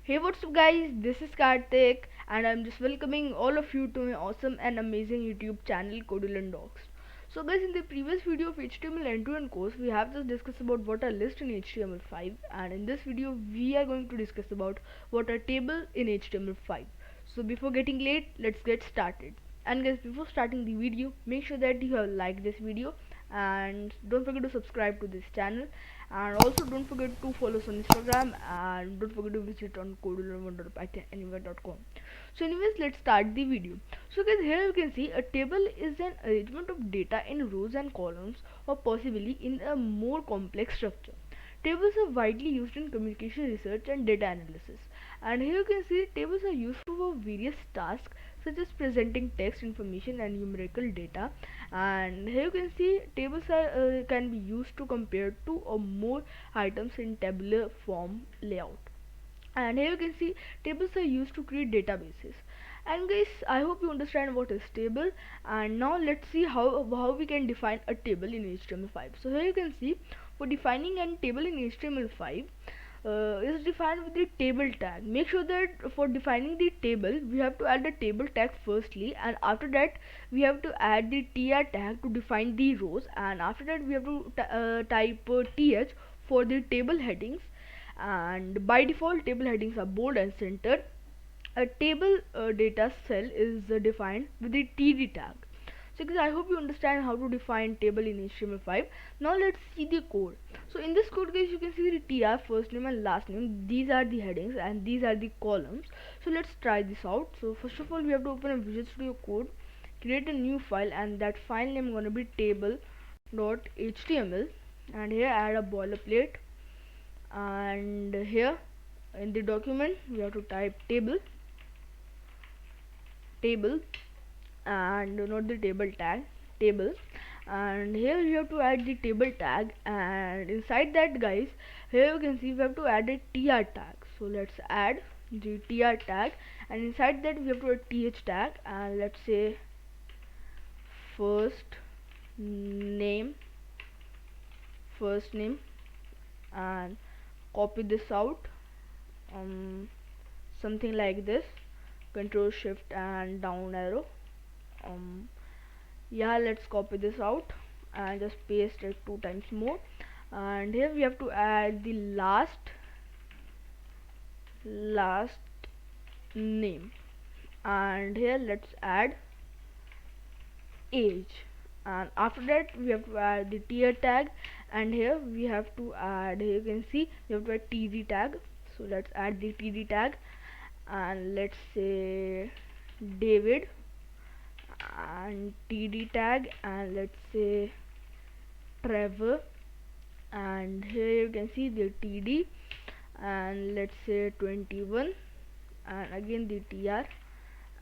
Hey, what's up, guys? This is Karthik, and I'm just welcoming all of you to my awesome and amazing YouTube channel, Codulant Docs. So, guys, in the previous video of HTML end-to-end course, we have just discussed about what are lists in HTML5, and in this video, we are going to discuss about what are table in HTML5. So, before getting late, let's get started. And guys, before starting the video, make sure that you have liked this video and don't forget to subscribe to this channel, and also don't forget to follow us on Instagram, and don't forget to visit on code11.pythonanywhere.com. So anyways, let's start the video. So guys, here you can see a table is an arrangement of data in rows and columns, or possibly in a more complex structure. Tables are widely used in communication research and data analysis. And here you can see tables are useful for various tasks such as presenting text information and numerical data. And here you can see tables are can be used to compare two or more items in tabular form layout. And here you can see tables are used to create databases. And guys, I hope you understand what is table, and now let's see how we can define a table in HTML5. So here you can see, for defining a table in HTML5, is defined with the table tag. Make sure that for defining the table, we have to add the table tag firstly, and after that we have to add the tr tag to define the rows, and after that we have to type th for the table headings. And by default, table headings are bold and centered. A table data cell is defined with the td tag. So guys, I hope you understand how to define table in HTML5. Now let's see the code. So in this code, guys, you can see the tr, first name and last name. These are the headings and these are the columns. So let's try this out. So first of all, we have to open a Visual Studio Code, create a new file, and that file name gonna be table.html. And here add a boilerplate, and here in the document we have to type table, and not the table tag, table. And here you have to add the table tag, and inside that, guys, here you can see we have to add a tr tag. So let's add the tr tag, and inside that we have to add th tag, and let's say first name first name and copy this out, something like this, control shift and down arrow. um yeah, let's copy this out and just paste it two times more. And here we have to add the last name, and here let's add age. And after that we have to add the tier tag, and here we have to add, here you can see we have to add td tag. So let's add the td tag, and let's say David, and td tag, and let's say Trevor, and here you can see the td, and let's say 21, and again the tr.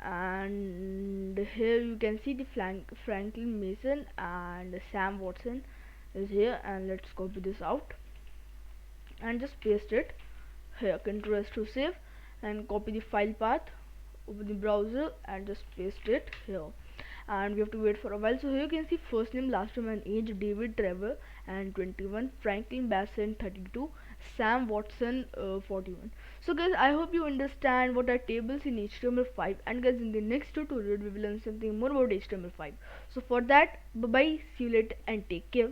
And here you can see the Franklin Mason and Sam Watson is here, and let's copy this out and just paste it here. Ctrl S to save, and copy the file path, open the browser and just paste it here. And we have to wait for a while. So here you can see first name, last name and age: David Trevor and 21, Franklin Basson 32, Sam Watson 41. So guys, I hope you understand what are tables in HTML5, and guys, in the next tutorial we will learn something more about HTML5. So for that, bye bye, see you later and take care.